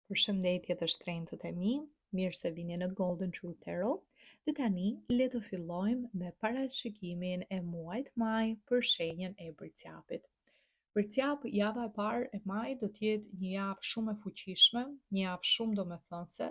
Përshëndetje të shtrenjtët e mi, mirë se vini në Golden Truth Tarot. Dhe tani le të fillojmë me parashikimin e muajit maj për shenjën e Birqapit. Birqap, java e parë e majit do të jetë një javë shumë e fuqishme, një javë shumë domethënëse,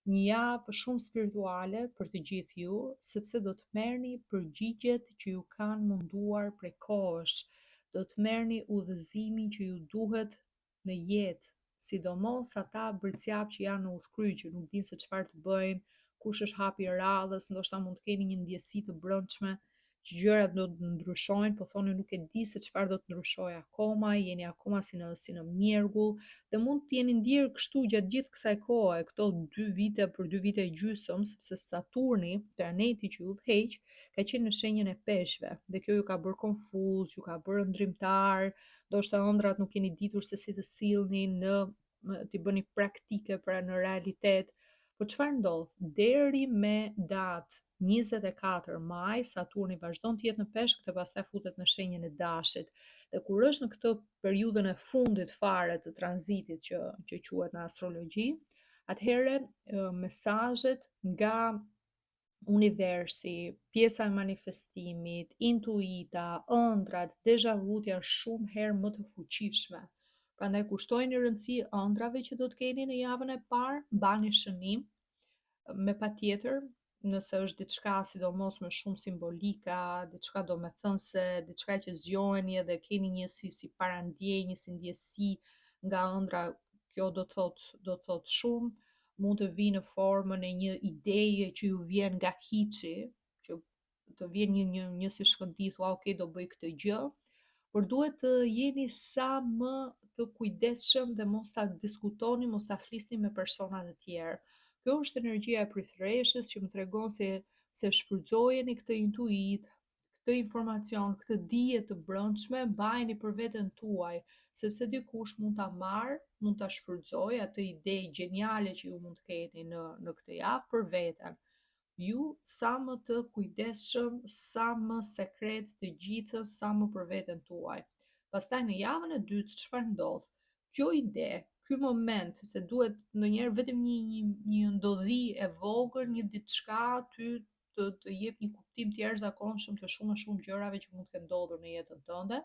një javë shumë spirituale për të gjithë ju, sepse do të merrni përgjigjet që ju kanë munduar prej kohësh, do të merrni udhëzimin që ju duhet në jetë, sidomos ata birqap që janë në ushqyr, që nuk dinë se çfarë të bëjnë, kush është hapi i radhës, ndoshta mund të keni një ndjesi të brendshme që gjërat do të ndryshojnë, po thoni nuk e di se çfarë do të ndryshojë akoma, jeni akoma si në mjergull dhe mund të jeni ndjerë kështu gjatë gjithë kësaj kohe, këto 2 vite për 2 vite e gjysmë, sepse Saturni, planeti që ju udhëheq, ka qenë në shenjën e peshqve dhe kjo ju ka bërë konfuz, ju ka bërë ndrymtar, ndoshta ëndrat nuk keni ditur se si të sillni t'i bëni praktike pra në realitet. Po çfarë ndodh? Deri me datë 24 maj, Saturni vazhdon të jetë në peshk dhe pastaj futet në shenjën e dashit. Dhe kur është në këtë periudhën e fundit fare të tranzitit që quhet në astrologji, atëherë mesazhet nga universi, pjesa e manifestimit, intuita, ëndrat, deja vut janë shumë herë më të fuqishme. Prandaj kushtojini rëndësi ëndrave që do të keni në javën e parë, bani shënim, me patjetër, nëse është diçka sidomos më shumë simbolika, diçka domethënëse, diçka që zgjoheni edhe keni një si parandjej, një si ndjesi nga ëndra, kjo do thot shumë, mund të vinë në formën e një ideje që ju vjen nga hiçi, që të vjen një si shkëndijë, thua, ok, do bëj këtë gjë, por duhet të jeni sa më të kujdesshëm dhe mos ta diskutoni, mos ta flisni me persona të tjerë. Kjo është energjia e prithëreshës që më tregon se shfrytëzojeni këtë intuit, këtë informacion, këtë dije të brendshme, mbajeni për veten tuaj, sepse dikush mund ta marr, mund ta shfrytëzojë atë ide gjeniale që ju mund të keni në këtë javë për veten. Ju sa më të kujdesshëm, sa më sekret të gjithës, sa më për veten tuaj. Pastaj në javën e dytë çfarë ndodh? Kjo ide, ky moment, se duhet ndonjëherë vetëm një ndodhi e vogël, një diçka ty të jep një kuptim të jashtëzakonshëm të shumë gjërave që mund të kenë ndodhur në jetën tënde.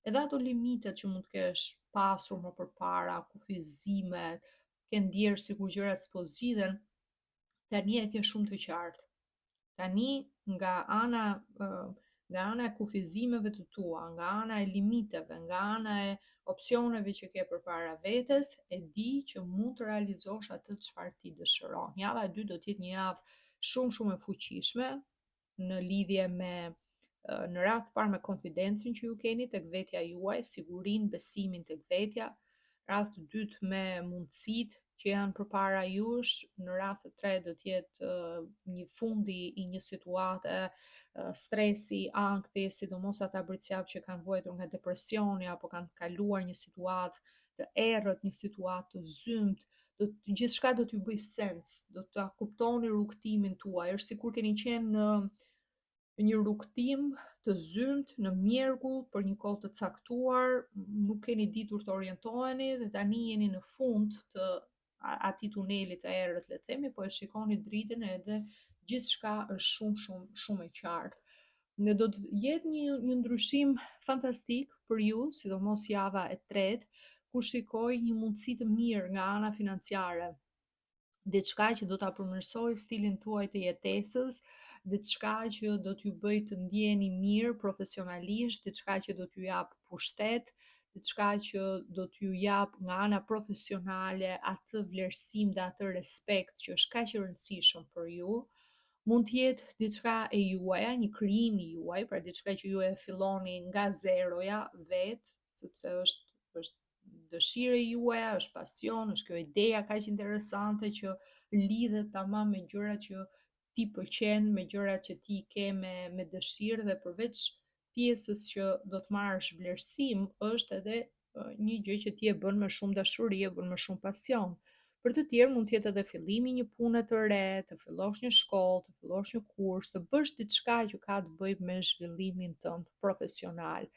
Edhe ato limitet që mund të kesh pasur më përpara, kufizimet, ke ndjerë sikur gjërat s'po zgjidhen, tani e ke shumë të qartë. Tani nga ana e kufizimeve të tua, nga ana e limiteve, nga ana e opsioneve që ke përpara vetes, e di që mund të realizosh atë çfarë ti dëshiron. Java e dytë do të jetë një javë shumë e fuqishme në lidhje me në radh të parë me konfidencën që ju keni tek vetja juaj, sigurinë, besimin tek vetja, radh të dytë me mundësitë që janë përpara jush, në radh të tretë do të jetë një fundi i një situate, stresi, ankthi, sidomos ata birqap që kanë vuajtur nga depresioni apo kanë kaluar një situatë të errët, një situatë të zymt, gjithçka do t'ju bëj sens, do ta kuptoni rrugtimin tuaj, është sikur keni qenë në një rrugtim të zymt në mjergull për një kohë të caktuar, nuk keni ditur të orientoheni dhe tani jeni në fund të atij tuneli të errët, le të themi, po e shikoni dritën edhe gjithçka është shumë e qartë. Ne do të jetë një ndryshim fantastik për ju, sidomos java e tretë, ku shikoj një mundësi të mirë nga ana financiare, diçka që do ta përmirësojë stilin tuaj të jetesës, diçka që do t'ju bëj të ndjeheni mirë profesionalisht, diçka që do t'ju jap pushtet, diçka që do t'ju jap nga ana profesionale atë vlerësim dhe atë respekt që është kaq i rëndësishëm për ju. Mund të jetë diçka e juaja, një krijim i juaj, pra diçka që ju e filloni nga zeroja vet, sepse është dëshira e juaja, është pasion, është kjo ideja kaq interesante që lidhet tamam me gjërat që ti pëlqen, me gjërat që ti ke me dëshirë, dhe përveç pjesës që do të marrësh vlerësim, është edhe një gjë që ti e bën me shumë dashuri, e bën me shumë pasion. Për të tjerë mund të jetë edhe fillimi një pune të re, të fillosh një shkollë, të fillosh një kurs, të bësh diçka që ka të bëjë me zhvillimin tënd profesional.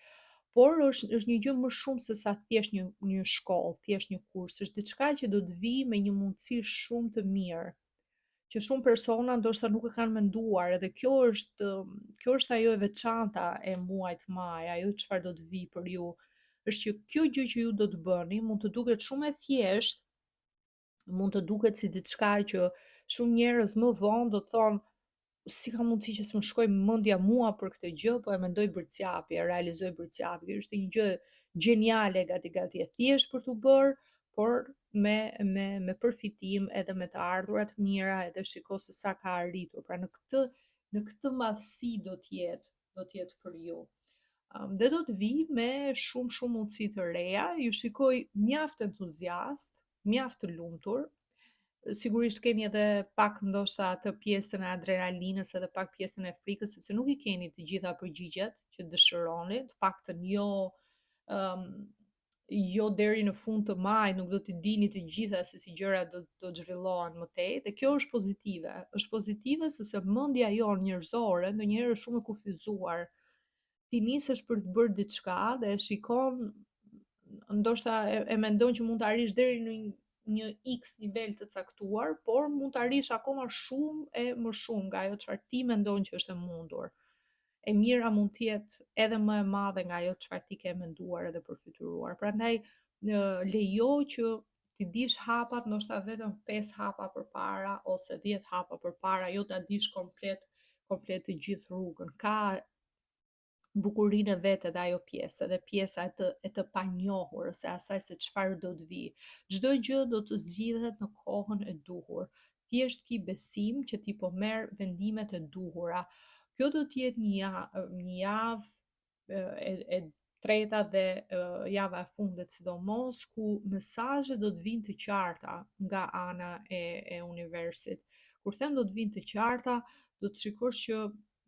por është një gjë më shumë se sa thjesht një shkollë, thjesht një kurs, është diçka që do të vijë me një mundësi shumë të mirë, që shumë persona ndoshta nuk e kanë menduar, edhe kjo është ajo e veçanta e muajit maj, ajo çfarë do të vijë për ju, është që kjo gjë që ju do të bëni mund të duket shumë e thjeshtë, mund të duket si diçka që shumë njerëz më vonë do të thonë si ka mundësi që s'më shkoj mendja mua për këtë gjë, po e mendoj bërçjapi, e realizoj bërçjapi. Kjo është një gjë gjeniale gati e thjeshtë për t'u bërë, por me përfitim edhe me të ardhurat mira, edhe shiko se sa ka arritur. Pra në këtë madhësi do t'jetë për ju. Dhe do të vi me shumë mundësi të reja, ju shikoj mjaft entuziast, mjaft të lumtur, sigurisht keni edhe pak ndoshta atë pjesën e adrenalinës edhe pak pjesën e frikës, sepse nuk i keni të gjitha përgjigjet që dëshironi, të paktën jo deri në fund të majit, nuk do t'i dini të gjitha se si gjërat do zhvillohen mëtej, dhe kjo është pozitive. Është pozitive sepse mendja jonë njerëzore ndonjëherë është shumë e kufizuar. Ti nisesh për të bërë diçka dhe e shikon, ndoshta e mendon që mund të arrish deri në një X nivel të caktuar, por mund të arrish akoma shumë e më shumë nga ajo çfarë ti mendon që është e mundur. E mira mund të jetë edhe më e madhe nga ajo çfarë ti ke menduar edhe përfituar. Prandaj lejo që ti dish hapat, ndoshta vetëm 5 hapa përpara ose 10 hapa përpara, jo ta dish komplet të gjithë rrugën. Ka bukurinë e vet edhe ajo pjesë, edhe pjesa e të panjohur ose asaj se çfarë do të vijë. Çdo gjë do të zgjidhet në kohën e duhur. Thjesht ki besim që ti po merr vendimet e duhura. Kjo do të jetë një javë e treta dhe java e fundit sidomos, ku mesazhet do të vinë të qarta nga ana e universit. Kur them do të vinë të qarta, do të shikosh që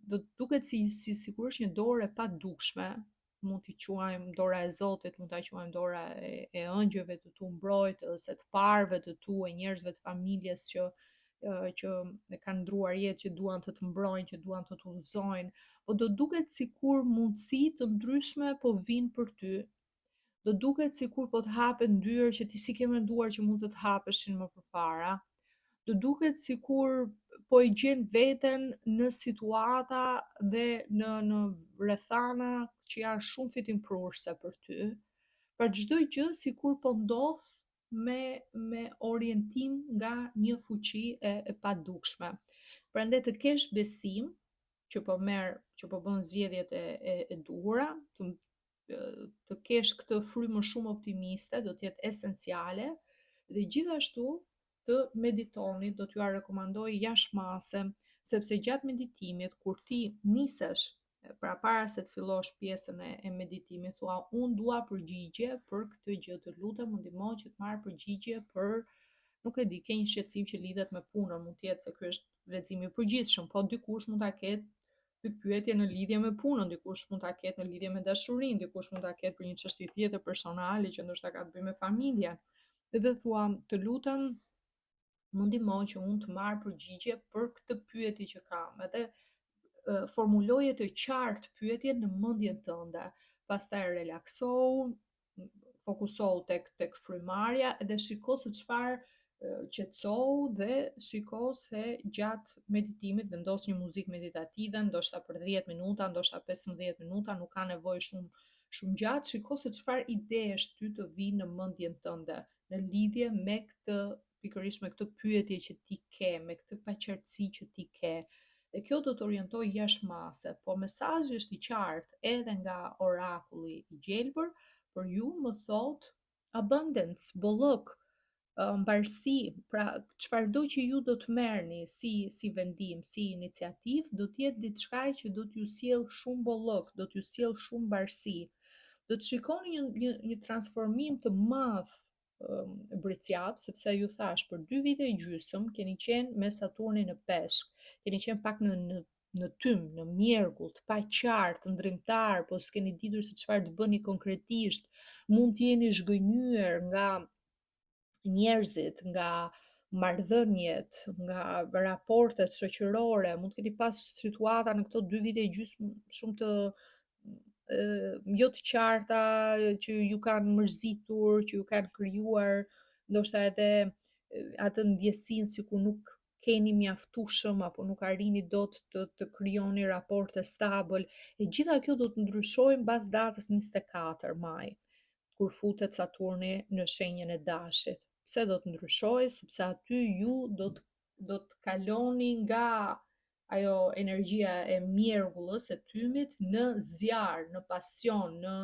do të duket sigurisht një dorë e padukshme, mund t'i quajmë dora e Zotit, mund ta quajmë dora e ëngjëlve të tu mbrojtë, ose të parëve të tu, e njerëzve të familjes që e kanë ndruar jetë, që duan të të mbrojnë, që duan të të udhëzojnë, po do duket sikur mundësi të ndryshme po vinë për ty. Do duket sikur po të hapen dyrë që ti si ke menduar që mund të të hapeshin më përpara. Do duket sikur po i gjen veten në situata dhe në rrethana që janë shumë fitimprurse për ty. Pra çdo gjë sikur po ndodh me orientim nga një fuqi e padukshme. Prandaj të kesh besim që po bën zgjedhjet e duhura, të kesh këtë frymë shumë optimiste, do të jetë esenciale, dhe gjithashtu të meditoni, do t'ju rekomandoj jashmase, sepse gjatë meditimit, kur ti nisesh, pra para se të fillosh pjesën e meditimit, thua, unë dua përgjigje për këtë gjë, të lutem më ndihmo që të marr përgjigje për, nuk e di, ke një shqetësim që lidhet me punën, mund të jetë se ky është leximi i përgjithshëm, po dikush mund ta ketë ky pyetje në lidhje me punën, dikush mund ta ketë në lidhje me dashurinë, dikush mund ta ketë për një çështje tjetër personale që ndoshta ka të bëjë me familjen. Dhe thua, të lutem më ndihmo që unë të marr përgjigje për këtë pyetje që kam. Edhe formuloje të qartë pyetjen në mendjen tënde. Pastaj relaksohu, fokusohu tek frymarrja dhe shiko se çfarë qetësohu dhe shiko se gjatë meditimit vendos një muzikë meditative, ndoshta për 10 minuta, ndoshta 15 minuta, nuk ka nevojë shumë gjatë, shiko se çfarë idesh ty të vinë në mendjen tënde në lidhje me këtë, pikërisht me këtë pyetje që ti ke, me këtë paqartësi që ti ke. Dhe kjo do të orientoj jashmase, po mesazhi është i qartë edhe nga orakulli i gjelbër, për ju më thot abundance, bollëk, mbarësi, pra çfarëdo që ju do të merrni si vendim, si iniciativë, do të jetë diçka që do t'ju sjell shumë bollëk, do t'ju sjell shumë mbarësi. Do të shikoni një transformim të madh Bricjap, sepse ju thash për 2 vite e gjysmë keni qenë me Saturnin në Peshk, keni qenë pak në tym, në mjerkull, të paqartë, ndrymtar, po s'keni ditur se çfarë të bëni konkretisht, mund të jeni zhgënjyer nga njerëzit, nga marrëdhëniet, nga raportet shoqërore, mund të keni pas situata në këto 2 vite e gjysmë shumë të jo të qarta që ju kanë mërzitur, që ju kanë krijuar ndoshta edhe atë ndjesinë sikur nuk keni mjaftueshëm apo nuk arrini dot të krijoni raporte stabil. E gjitha kjo do të ndryshojë mbas datës 24 maj, kur futet Saturni në shenjën e Dashit. Pse do të ndryshojë? Sepse aty ju do të kaloni nga ajo energjia e mjergullës, e tymit, në zjarr, në pasion, në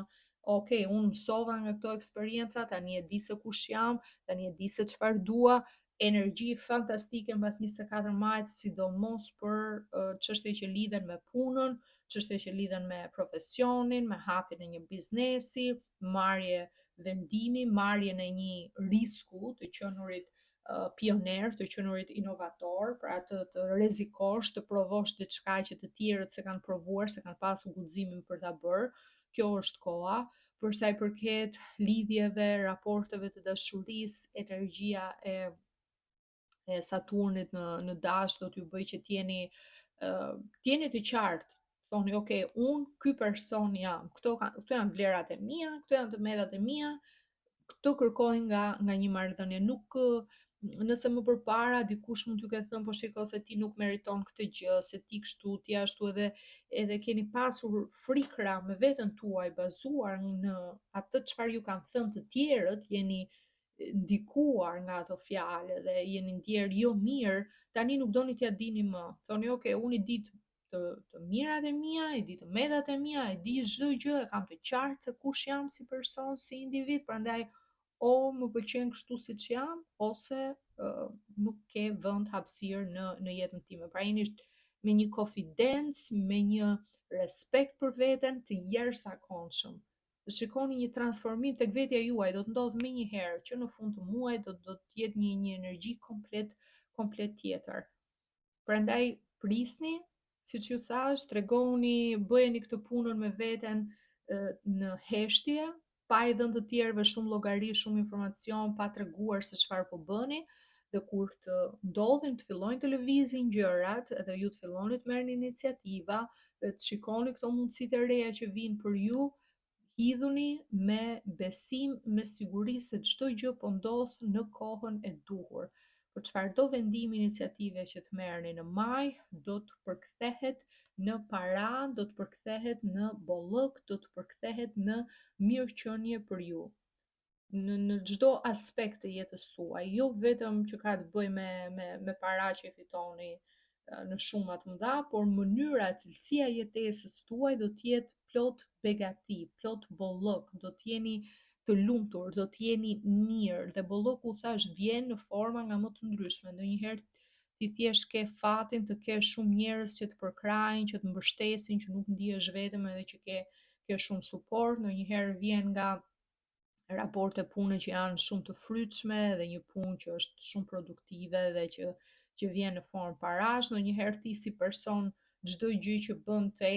ok, unë mësova nga këto eksperienca, tani e di se kush jam, tani e di se çfarë dua, energji fantastike mbas 24 majit, sidomos për çështje që lidhen me punën, çështje që lidhen me profesionin, me hapjen e një biznesi, marrje vendimi, marrjen e një risku, të qenurit pioner, të qenurit inovator, pra të rrezikosh, të provosh diçka që të tjerët se kanë provuar, se kanë pasur guximin për ta bërë. Kjo është koha. Për sa i përket lidhjeve, raporteve të dashurisë, energjia e Saturnit në dash do t'ju bëj që t'jeni të qartë. Thoni, ok, unë ky person jam, këto janë vlerat e mia, këto janë të metat e mia, këto kërkoj nga një marrëdhënie. Nuk nëse më përpara dikush mund t'ju ketë thënë po shiko se ti nuk meriton këtë gjë, se ti kështu, ti ashtu, edhe keni pasur frikra me veten tuaj bazuar në atë çfarë ju kanë thënë të tjerët, jeni ndikuar nga ato fjalë dhe jeni ndjer jo mirë, tani nuk doni t'ja dini më. Thoni, ok, unë i di të mirat e mia, i di të metat e mia, i di çdo gjë, e kam të qartë se kush jam si person, si individ, prandaj o më pëlqen kështu siç jam, ose nuk ke vend hapësirë në jetën time. Pra jeni me një konfidencë, me një respekt për veten të jashtëzakonshëm. Shikoni një transformim tek vetja juaj, do të ndodh më një herë që në fund të muajit do të jetë një energji komplet tjetër. Prandaj prisni, siç ju thash, tregoni, bëjeni këtë punën me veten në heshtje, pa i dhënë të tjerëve shumë llogari, shumë informacion, pa treguar se çfarë po bëni, dhe kur të ndodhin, të fillojnë të lëvizin gjërat, edhe ju të filloni të merrni iniciativa, dhe të shikoni këto mundësitë e reja që vijnë për ju, hidhuni me besim, me siguri se çdo gjë po ndodh në kohën e duhur. Për çfarëdo vendim, iniciative që të merrni në maj, do të përkthehet në para, do të përkthehet në bollëk, do të përkthehet në mirëqenie për ju. Në çdo aspekt të jetës tuaj, jo vetëm që ka të bëjë me para që fitoni në shuma të mëdha, por mënyra, cilësia e jetesës tuaj do të jetë plot begati, plot bollëk, do të jeni të lumtur, do të jeni mirë, dhe bolloku, thash, vjen në forma nga më të ndryshme. Ndonjëherë ti thjesht ke fatin të kesh shumë njerëz që të përkrajnë, që të mbështesin, që nuk ndihesh vetëm, edhe që ke shumë suport. Ndonjëherë vjen nga raporte pune që janë shumë të frytshme, dhe një punë që është shumë produktive dhe që vjen në formë parash. Ndonjëherë ti si person, çdo gjë që bën të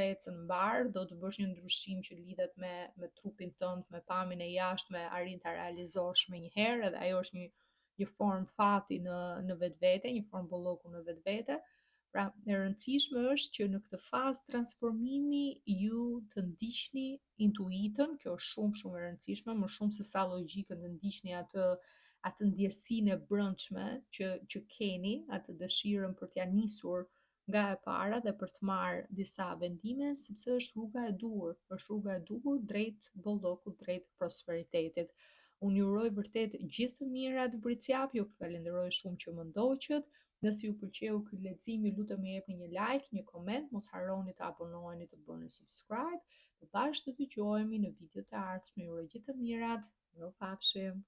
ecën mbar, do të bësh një ndryshim që lidhet me trupin tënd, me pamjen e jashtme, arrin ta realizosh më një herë, edhe ajo është një formë fati në vetvete, një formë bolloku në vetvete. Pra, e rëndësishme është që në këtë fazë transformimi ju të ndiqni intuitën, kjo është shumë e rëndësishme, më shumë se sa logjikën, të ndiqni atë ndjesinë e brendshme që keni, atë dëshirën për t'ja nisur nga e para dhe për të marrë disa vendime, sepse është rruga e duhur drejt bollokut, drejt prosperitetit. Unë ju uroj vërtet gjithë të mirat Bricjap, ju falenderoj shumë që më ndoqët. Nëse ju pëlqeu ky lexim, ju lutem më jepni një like, një koment, mos harroni të abonoheni, të bëni subscribe. Të bashkë të dëgjohemi në videot e ardhshme. Ju uroj gjithë të mirat. Mirupafshim.